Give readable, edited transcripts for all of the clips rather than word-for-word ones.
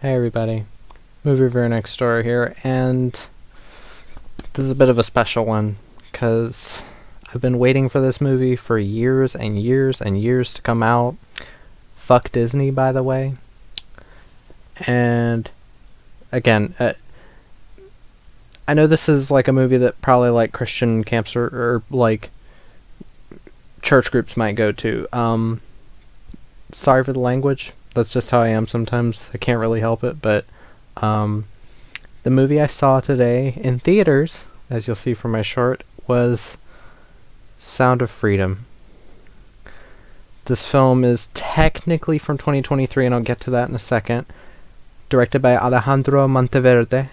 Hey everybody, Movie Reviewer Next Door here, and this is a bit of a special one, because I've been waiting for this movie for years and years and years to come out. Fuck Disney, by the way. And, again, I know this is like a movie that probably like Christian camps or like church groups might go to. Sorry for the language. That's just how I am sometimes. I can't really help it, but the movie I saw today in theaters, as you'll see from my short, was Sound of Freedom. This film is technically from 2023, and I'll get to that in a second. Directed by Alejandro Monteverde,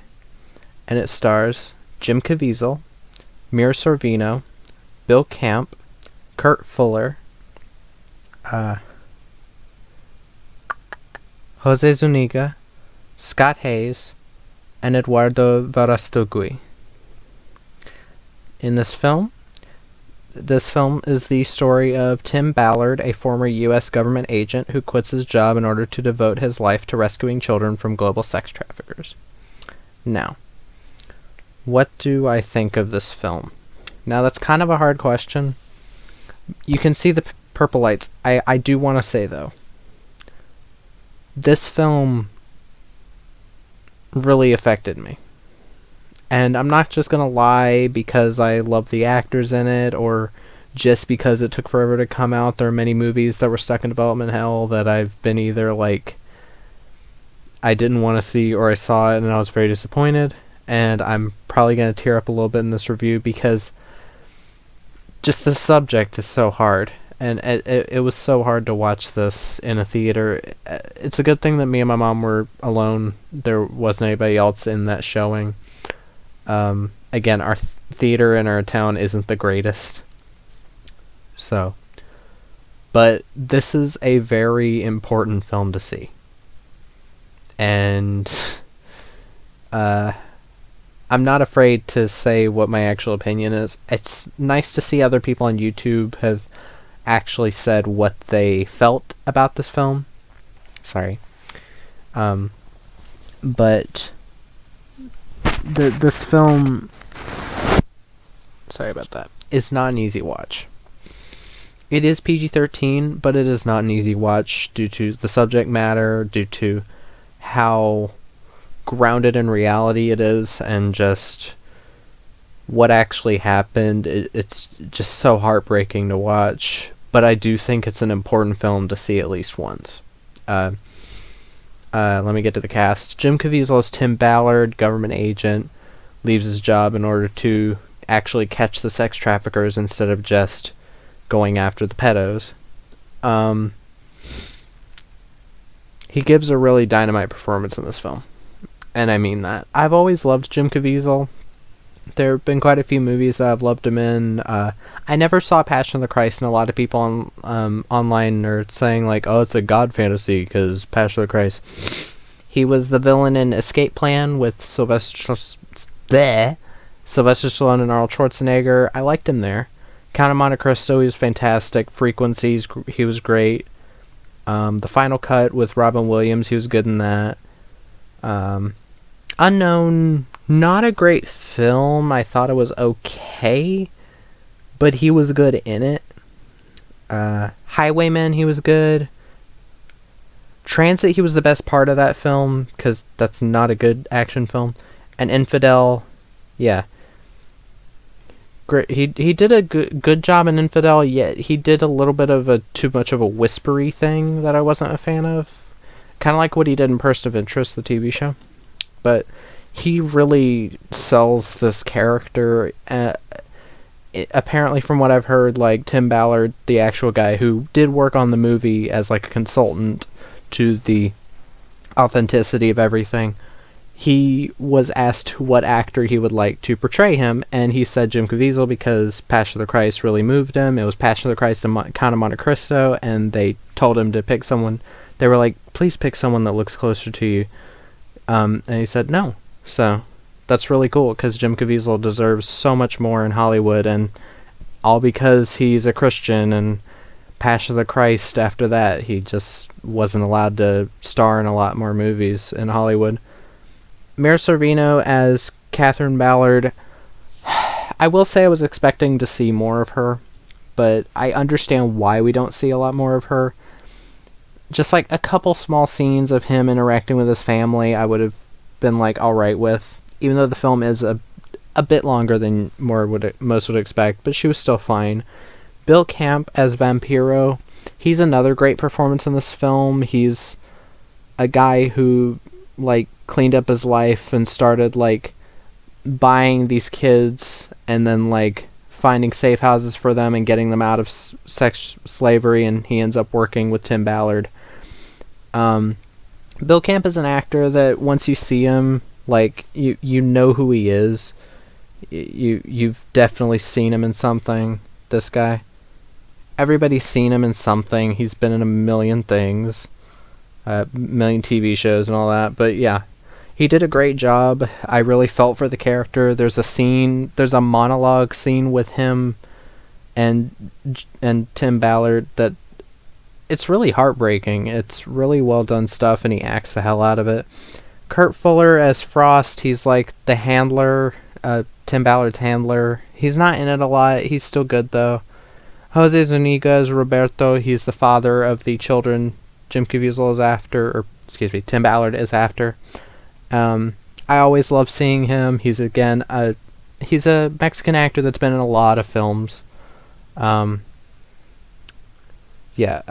and it stars Jim Caviezel, Mira Sorvino, Bill Camp, Kurt Fuller, Jose Zuniga, Scott Hayes, and Eduardo Verástegui. In this film is the story of Tim Ballard, a former U.S. government agent who quits his job in order to devote his life to rescuing children from global sex traffickers. Now, what do I think of this film? Now, that's kind of a hard question. You can see the purple lights. I do want to say, though, this film really affected me. And I'm not just going to lie because I love the actors in it, or just because it took forever to come out. There are many movies that were stuck in development hell that I've been either like, I didn't want to see, or I saw it and I was very disappointed. And I'm probably going to tear up a little bit in this review because just the subject is so hard. And it was so hard to watch this in a theater. It's a good thing that me and my mom were alone. There wasn't anybody else in that showing. Again, our theater in our town isn't the greatest. So, but this is a very important film to see. And I'm not afraid to say what my actual opinion is. It's nice to see other people on YouTube have actually said what they felt about this film. Sorry. But this film, sorry about that, is not an easy watch. It is PG-13, but it is not an easy watch due to the subject matter, due to how grounded in reality it is, and just what actually happened. It's just so heartbreaking to watch, but I do think it's an important film to see at least once. Let me get to the cast. Jim Caviezel is Tim Ballard, government agent, leaves his job in order to actually catch the sex traffickers instead of just going after the pedos. He gives a really dynamite performance in this film, and I mean that. I've always loved Jim Caviezel. There have been quite a few movies that I've loved him in. I never saw Passion of the Christ, and a lot of people online are saying, like, oh, it's a God fantasy because Passion of the Christ. He was the villain in Escape Plan with Sylvester Stallone and Arnold Schwarzenegger. I liked him there. Count of Monte Cristo, he was fantastic. Frequencies, he was great. The Final Cut with Robin Williams, he was good in that. Unknown, not a great film. I thought it was okay, but he was good in it. Highwayman, he was good. Transit, he was the best part of that film, because that's not a good action film. And Infidel, yeah. Great. He did a good job in Infidel, yet he did a little bit of a too much of a whispery thing that I wasn't a fan of. Kind of like what he did in Person of Interest, the TV show. But he really sells this character. Apparently, from what I've heard, like Tim Ballard, the actual guy who did work on the movie as like a consultant to the authenticity of everything, he was asked what actor he would like to portray him, and he said Jim Caviezel because Passion of the Christ really moved him. It was Passion of the Christ and Count of Monte Cristo, and they told him to pick someone. They were like, please pick someone that looks closer to you. And he said no. So that's really cool because Jim Caviezel deserves so much more in Hollywood, and all because he's a Christian. And Passion of the Christ after that. He just wasn't allowed to star in a lot more movies in Hollywood. Mira Sorvino as Catherine Ballard. I will say I was expecting to see more of her, but I understand why we don't see a lot more of her. Just like a couple small scenes of him interacting with his family, I would have been like alright with, even though the film is a bit longer than most would expect, but she was still fine. Bill Camp as Vampiro, he's another great performance in this film. He's a guy who like cleaned up his life and started like buying these kids and then like finding safe houses for them and getting them out of sex slavery, and he ends up working with Tim Ballard. Bill Camp is an actor that once you see him, like you know who he is. You've definitely seen him in something. This guy, everybody's seen him in something. He's been in a million things, million TV shows and all that. But yeah, he did a great job. I really felt for the character. There's a monologue scene with him and Tim Ballard that it's really heartbreaking. It's really well done stuff, and he acts the hell out of it. Kurt Fuller as Frost. He's like the handler, Tim Ballard's handler. He's not in it a lot. He's still good though. Jose Zuniga as Roberto. He's the father of the children Jim Caviezel is after, or excuse me, Tim Ballard is after. I always love seeing him. He's a Mexican actor that's been in a lot of films. Yeah,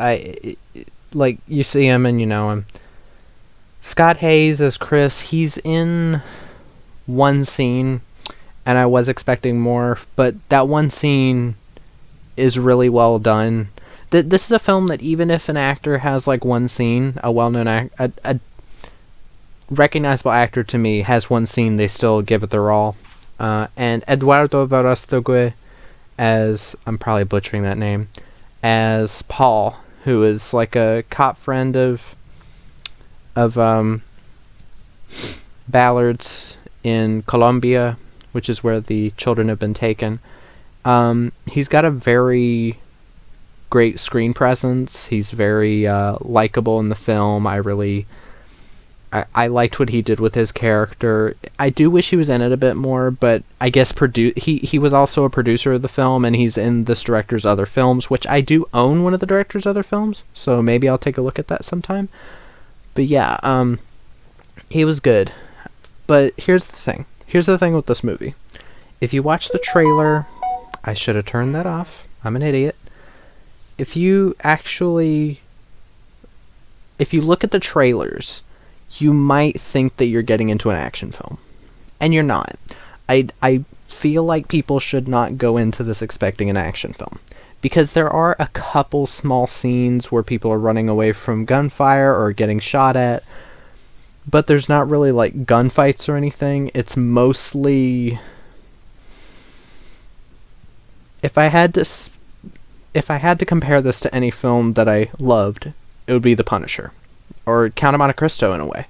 like you see him and you know him. Scott Hayes as Chris. He's in one scene, and I was expecting more, but that one scene is really well done. This is a film that even if an actor has like one scene, a well-known a recognizable actor to me has one scene, they still give it their all. And Eduardo Verástegui as, I'm probably butchering that name, as Paul, who is like a cop friend of Ballard's in Colombia, which is where the children have been taken. He's got a very great screen presence. He's very likable in the film. I liked what he did with his character. I do wish he was in it a bit more, but I guess he was also a producer of the film, and he's in this director's other films, which I do own one of the director's other films, so maybe I'll take a look at that sometime. But yeah, he was good. But here's the thing. Here's the thing with this movie. If you watch the trailer, I should have turned that off. I'm an idiot. If you look at the trailers, you might think that you're getting into an action film. And you're not. I feel like people should not go into this expecting an action film. Because there are a couple small scenes where people are running away from gunfire or getting shot at. But there's not really like gunfights or anything. It's mostly... If I had to compare this to any film that I loved, it would be The Punisher. Or Count of Monte Cristo in a way,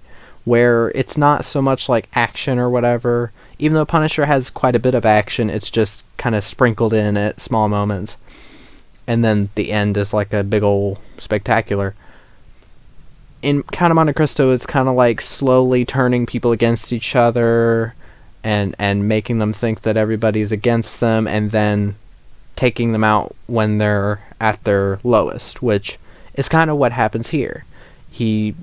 where it's not so much like action or whatever. Even though Punisher has quite a bit of action, it's just kind of sprinkled in at small moments. And then the end is like a big ol' spectacular. In Count of Monte Cristo, it's kind of like slowly turning people against each other and making them think that everybody's against them, and then taking them out when they're at their lowest, which is kind of what happens here. He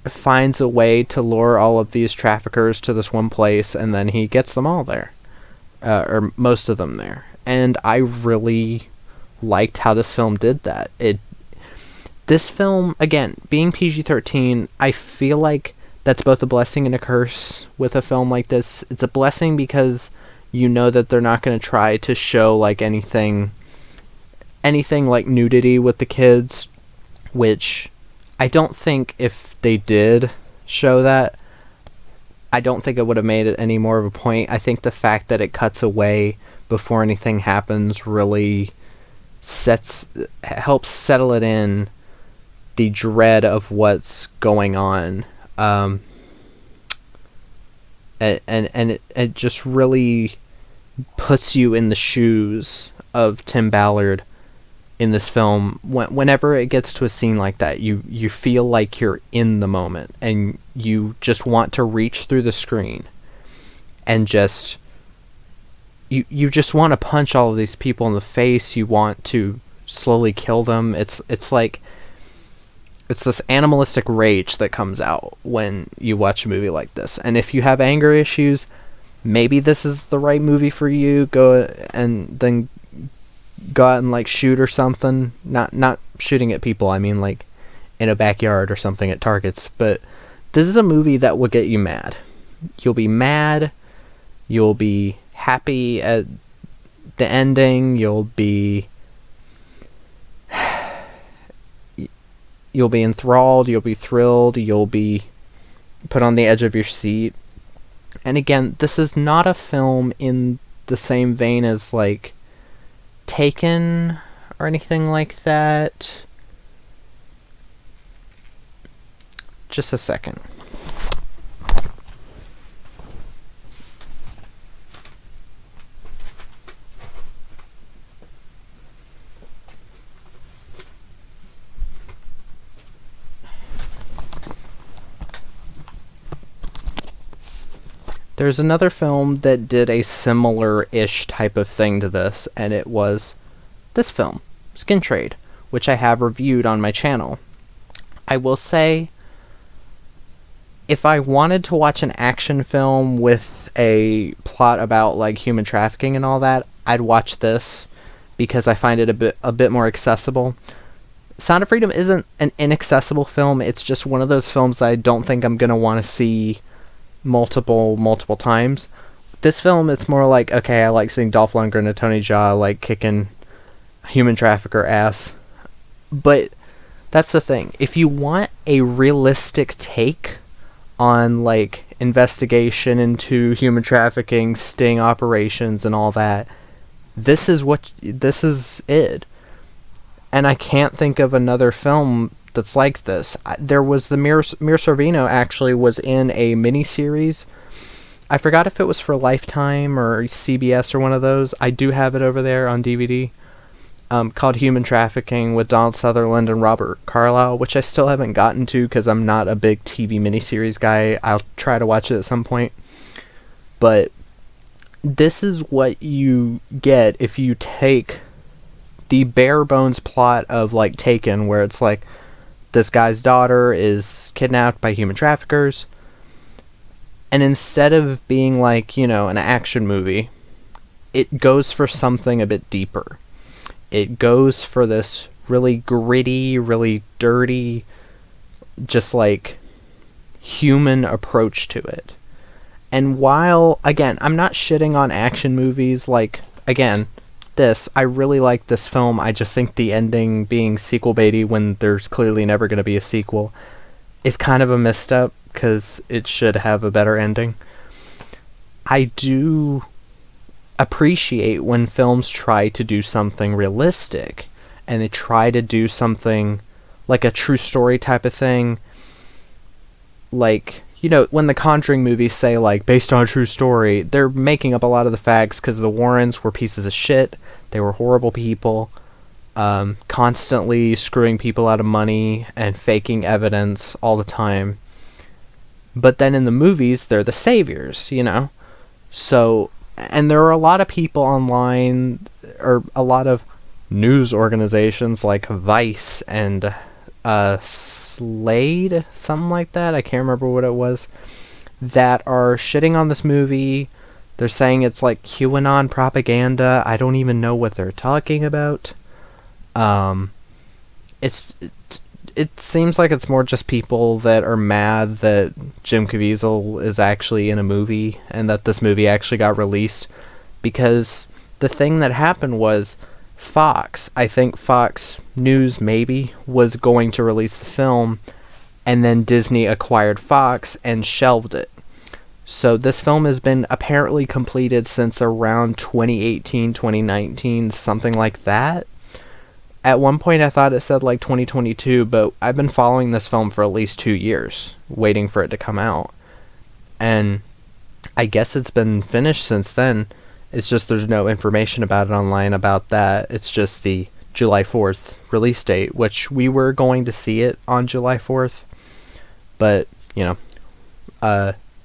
finds a way to lure all of these traffickers to this one place, and then he gets them all there. Or most of them there. And I really liked how this film did that. This film, again, being PG-13, I feel like that's both a blessing and a curse with a film like this. It's a blessing because you know that they're not going to try to show like anything like nudity with the kids, which I don't think if they did show that, I don't think it would have made it any more of a point. I think the fact that it cuts away before anything happens really helps settle it in the dread of what's going on. And it just really puts you in the shoes of Tim Ballard in this film, whenever it gets to a scene like that, you feel like you're in the moment, and you just want to reach through the screen and just you just want to punch all of these people in the face. You want to slowly kill them. It's like it's this animalistic rage that comes out when you watch a movie like this. And if you have anger issues, maybe this is the right movie for you. Go out and like shoot or something. Not shooting at people, I mean like in a backyard or something at targets. But this is a movie that will get you mad. You'll be mad, you'll be happy at the ending, you'll be enthralled, you'll be thrilled, you'll be put on the edge of your seat. And again, this is not a film in the same vein as like Taken or anything like that. Just a second. There's another film that did a similar-ish type of thing to this, and it was this film, Skin Trade, which I have reviewed on my channel. I will say, if I wanted to watch an action film with a plot about like human trafficking and all that, I'd watch this because I find it a bit more accessible. Sound of Freedom isn't an inaccessible film. It's just one of those films that I don't think I'm going to want to see multiple times. This film, it's more like, okay, I like seeing Dolph Lundgren and Tony Jaa like kicking human trafficker ass. But that's the thing. If you want a realistic take on like investigation into human trafficking, sting operations and all that, this is it. And I can't think of another film that's like this. There was the Mira Sorvino actually was in a miniseries. I forgot if it was for Lifetime or CBS or one of those. I do have it over there on DVD. Called Human Trafficking with Donald Sutherland and Robert Carlyle, which I still haven't gotten to because I'm not a big TV miniseries guy. I'll try to watch it at some point. But this is what you get if you take the bare bones plot of like Taken, where it's like this guy's daughter is kidnapped by human traffickers, and instead of being like, you know, an action movie, it goes for something a bit deeper. It goes for this really gritty, really dirty, just like human approach to it. And while, again, I'm not shitting on action movies, like, again, I really like this film. I just think the ending being sequel baity when there's clearly never going to be a sequel is kind of a misstep, because it should have a better ending. I do appreciate when films try to do something realistic, and they try to do something like a true story type of thing. Like, you know, when the Conjuring movies say, like, based on a true story, they're making up a lot of the facts because the Warrens were pieces of shit. They were horrible people, constantly screwing people out of money and faking evidence all the time. But then in the movies, they're the saviors, you know? So, and there are a lot of people online, or a lot of news organizations like Vice and Slade, something like that, I can't remember what it was, that are shitting on this movie. They're saying it's like QAnon propaganda. I don't even know what they're talking about. It seems like it's more just people that are mad that Jim Caviezel is actually in a movie and that this movie actually got released. Because the thing that happened was Fox, I think Fox News maybe, was going to release the film, and then Disney acquired Fox and shelved it. So this film has been apparently completed since around 2018, 2019, something like that. At one point I thought it said like 2022, but I've been following this film for at least 2 years, waiting for it to come out. And I guess it's been finished since then. It's just there's no information about it online about that. It's just the July 4th release date, which we were going to see it on July 4th, but,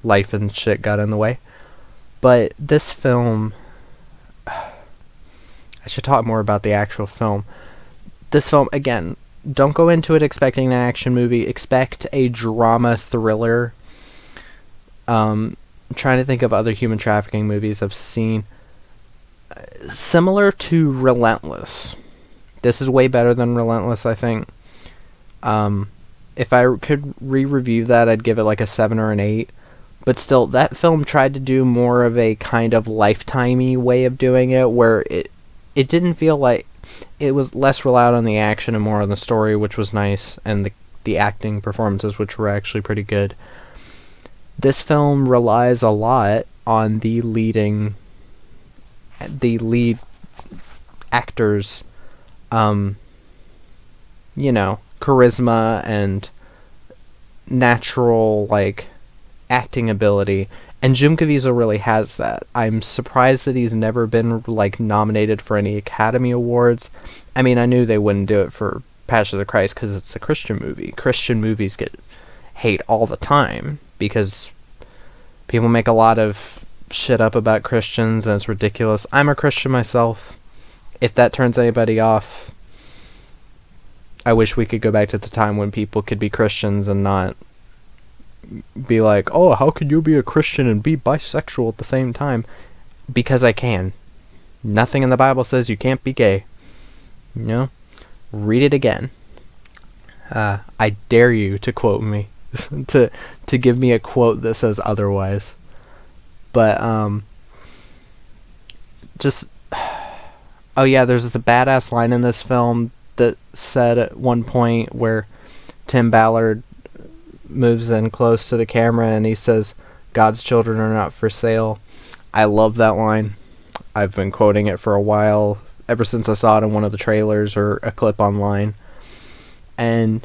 life and shit got in the way. But this film, I should talk more about the actual film. This film, again, don't go into it expecting an action movie. Expect a drama thriller. I'm trying to think of other human trafficking movies I've seen. Similar to Relentless. This is way better than Relentless, I think. If I could re-review that, I'd give it like a 7 or an 8. But still, that film tried to do more of a kind of Lifetime-y way of doing it, where it didn't feel like... It was less relied on the action and more on the story, which was nice, and the acting performances, which were actually pretty good. This film relies a lot on the lead actors, charisma and natural, acting ability, and Jim Caviezel really has that. I'm surprised that he's never been, nominated for any Academy Awards. I mean, I knew they wouldn't do it for Passion of the Christ because it's a Christian movie. Christian movies get hate all the time because people make a lot of shit up about Christians and it's ridiculous. I'm a Christian myself. If that turns anybody off, I wish we could go back to the time when people could be Christians and not be like, oh, how could you be a Christian and be bisexual at the same time? Because I can. Nothing in the Bible says you can't be gay. Read it again. I dare you to quote me. to give me a quote that says otherwise. But, oh yeah, there's the badass line in this film that said at one point where Tim Ballard moves in close to the camera and he says, God's children are not for sale. I love that line. I've been quoting it for a while, ever since I saw it in one of the trailers or a clip online. And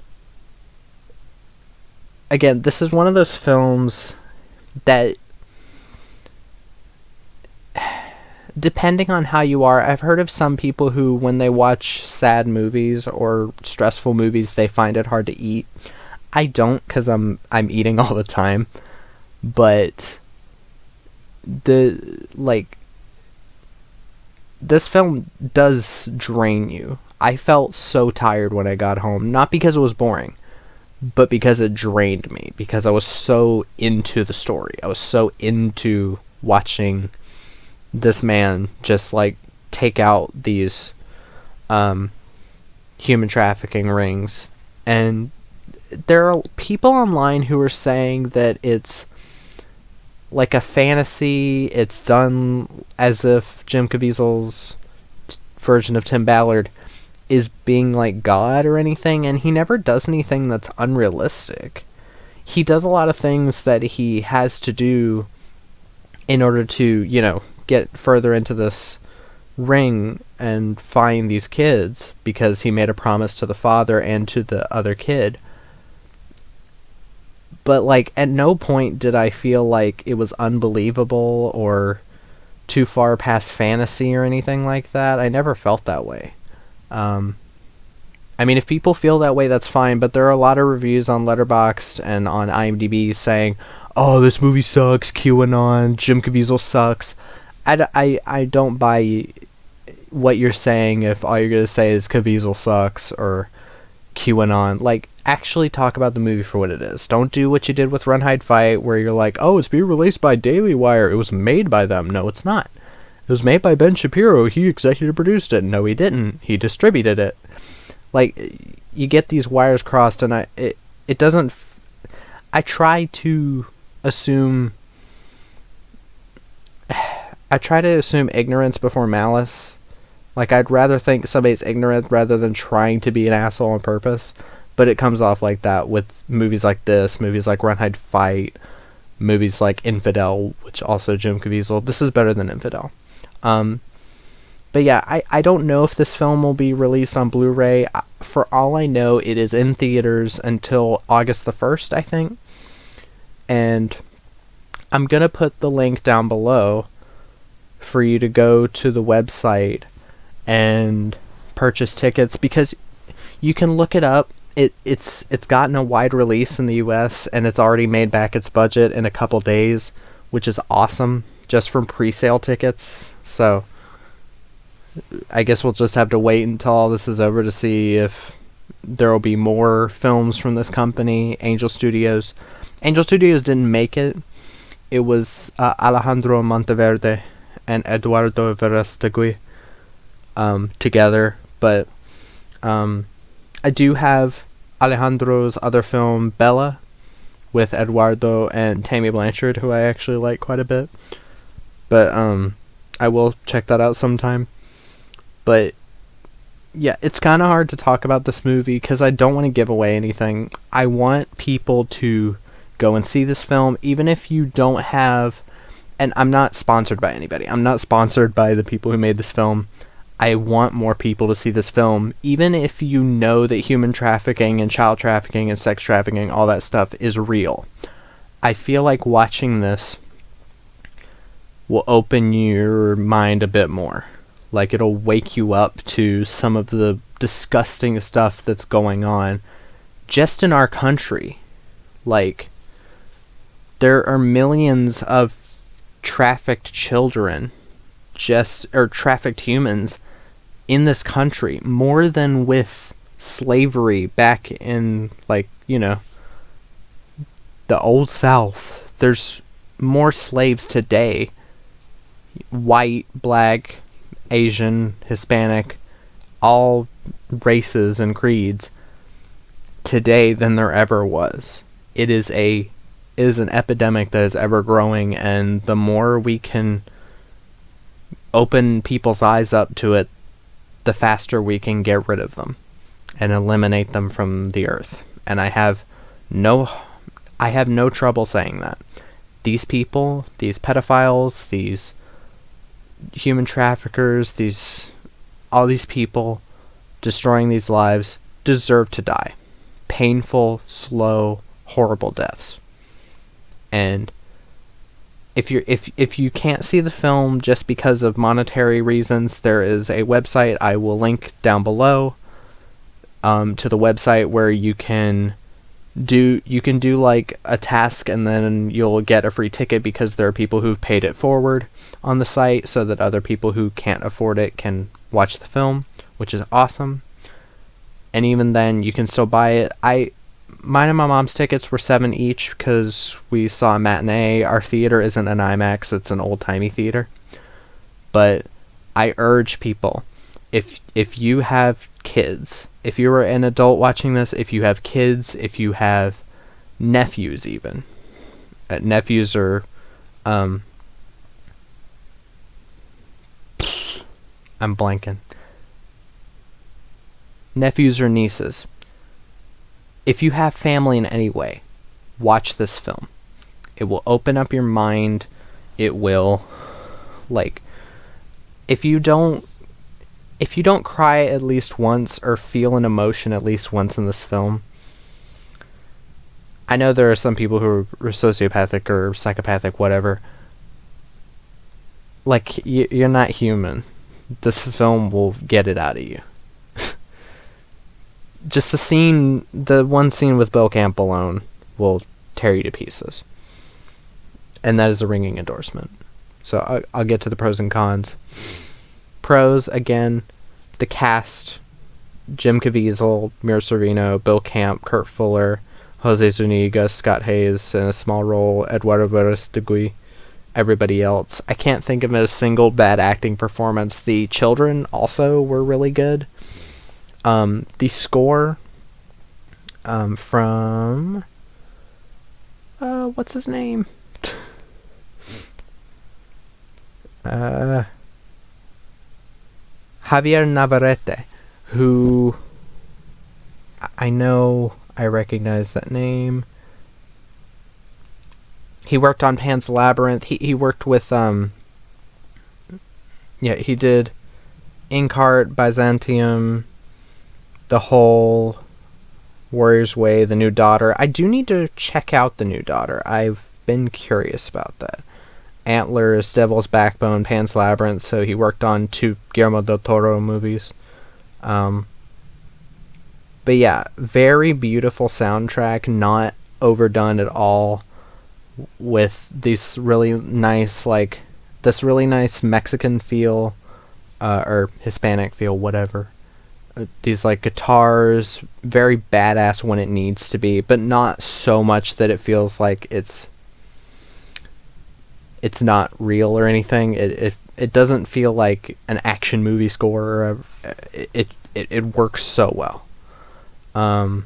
again, this is one of those films that, depending on how you are, I've heard of some people who, when they watch sad movies or stressful movies, they find it hard to eat. I don't, because I'm eating all the time. But this film does drain you. I felt so tired when I got home, not because it was boring, but because it drained me, because I was so into the story. I was so into watching this man just take out these human trafficking rings. And there are people online who are saying that it's like a fantasy. It's done as if Jim Caviezel's version of Tim Ballard is being like God or anything, and he never does anything that's unrealistic. He does a lot of things that he has to do in order to, get further into this ring and find these kids, because he made a promise to the father and to the other kid. But, at no point did I feel like it was unbelievable or too far past fantasy or anything like that. I never felt that way. I mean, if people feel that way, that's fine, but there are a lot of reviews on Letterboxd and on IMDb saying, oh, this movie sucks, QAnon, Jim Caviezel sucks. I don't buy what you're saying if all you're going to say is Caviezel sucks or QAnon. Actually talk about the movie for what it is. Don't do what you did with Run, Hide, Fight, where you're like, oh, it's being released by Daily Wire. It was made by them. No, it's not. It was made by Ben Shapiro. He executive produced it. No, he didn't. He distributed it. You get these wires crossed, and it doesn't... I try to assume ignorance before malice. I'd rather think somebody's ignorant rather than trying to be an asshole on purpose. But it comes off like that with movies like this, movies like Run, Hide, Fight, movies like Infidel, which also Jim Caviezel. This is better than Infidel. But yeah, I don't know if this film will be released on Blu-ray. For all I know, it is in theaters until August the 1st, I think. And I'm going to put the link down below for you to go to the website and purchase tickets, because you can look it up. It's gotten a wide release in the US, and it's already made back its budget in a couple days, which is awesome, just from pre-sale tickets. So I guess we'll just have to wait until all this is over to see if there will be more films from this company, Angel Studios. Angel Studios didn't make it. It was Alejandro Monteverde and Eduardo Verastegui together. But I do have Alejandro's other film, Bella, with Eduardo and Tammy Blanchard, who I actually like quite a bit. But I will check that out sometime. But yeah, it's kind of hard to talk about this movie because I don't want to give away anything. I want people to go and see this film, even if you don't have... And I'm not sponsored by anybody. I'm not sponsored by the people who made this film. I want more people to see this film, even if you know that human trafficking and child trafficking and sex trafficking, all that stuff, is real. I feel like watching this will open your mind a bit more. Like, it'll wake you up to some of the disgusting stuff that's going on just in our country. Like, there are millions of trafficked children, or trafficked humans in this country, more than with slavery back in, like, you know, the old South. There's more slaves today, white, black, Asian, Hispanic, all races and creeds, today than there ever was. It is an epidemic that is ever growing, and the more we can open people's eyes up to it, the faster we can get rid of them and eliminate them from the earth. And I have no trouble saying that. These people, these pedophiles, these human traffickers, all these people destroying these lives deserve to die. Painful, slow, horrible deaths. And if you can't see the film just because of monetary reasons, there is a website I will link down below to the website where you can do like a task, and then you'll get a free ticket because there are people who've paid it forward on the site so that other people who can't afford it can watch the film, which is awesome. And even then, you can still buy it. Mine and my mom's tickets were $7 each because we saw a matinee. Our theater isn't an IMAX, it's an old-timey theater. But I urge people, if you have kids, if you're an adult watching this, if you have kids, if you have nephews even. Nephews are... I'm blanking. Nephews or nieces. If you have family in any way, watch this film. It will open up your mind. It will, like, if you don't cry at least once or feel an emotion at least once in this film, I know there are some people who are sociopathic or psychopathic, whatever. Like, you're not human. This film will get it out of you. Just the one scene with Bill Camp alone will tear you to pieces. And that is a ringing endorsement. So I'll get to the pros and cons. Pros, again, the cast: Jim Caviezel, Mira Sorvino, Bill Camp, Kurt Fuller, Jose Zuniga, Scott Hayes in a small role, Eduardo Verastegui, everybody else. I can't think of a single bad acting performance. The children also were really good. The score from what's his name? Javier Navarrete, who I know I recognize that name. He worked on Pan's Labyrinth. He worked with he did Inkheart, Byzantium, The Hole, Warrior's Way, The New Daughter. I do need to check out The New Daughter. I've been curious about that. Antlers, Devil's Backbone, Pan's Labyrinth, so he worked on 2 Guillermo del Toro movies. Um, but yeah, very beautiful soundtrack, not overdone at all, with these really nice, like, this really nice Mexican feel, or Hispanic feel, whatever. These like guitars, very badass when it needs to be, but not so much that it feels like it's not real or anything. It doesn't feel like an action movie score. It works so well. Um,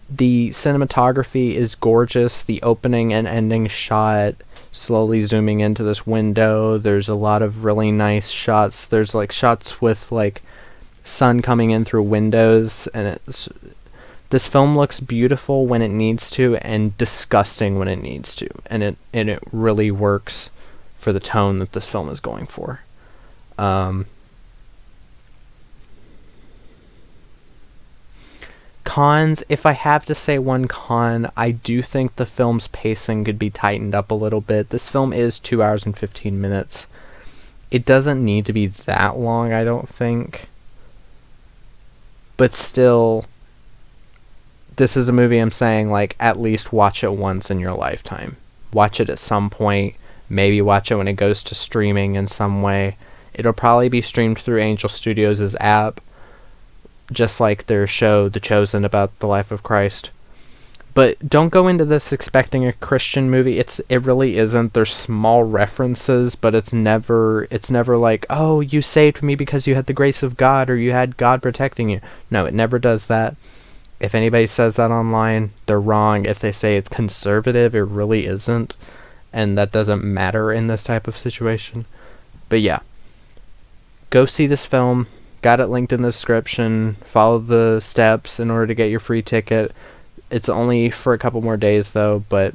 the cinematography is gorgeous. The opening and ending shot, slowly zooming into this window. There's a lot of really nice shots. There's like shots with like sun coming in through windows, and this film looks beautiful when it needs to and disgusting when it needs to, and it really works for the tone that this film is going for. Cons, if I have to say one con, I do think the film's pacing could be tightened up a little bit. This film is 2 hours and 15 minutes. It doesn't need to be that long, I don't think. But still, this is a movie I'm saying, like, at least watch it once in your lifetime. Watch it at some point. Maybe watch it when it goes to streaming in some way. It'll probably be streamed through Angel Studios' app, just like their show The Chosen about the life of Christ. But don't go into this expecting a Christian movie. It really isn't. There's small references, but it's never like, oh, you saved me because you had the grace of God, or you had God protecting you. No, it never does that. If anybody says that online, they're wrong. If they say it's conservative, it really isn't, and that doesn't matter in this type of situation. But yeah, go see this film. Got it linked in the description. Follow the steps in order to get your free ticket. It's only for a couple more days though, but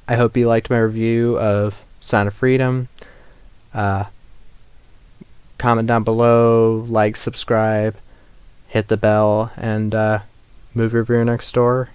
I hope you liked my review of Sound of Freedom. Comment down below, like, subscribe, hit the bell, and movie reviewer next door.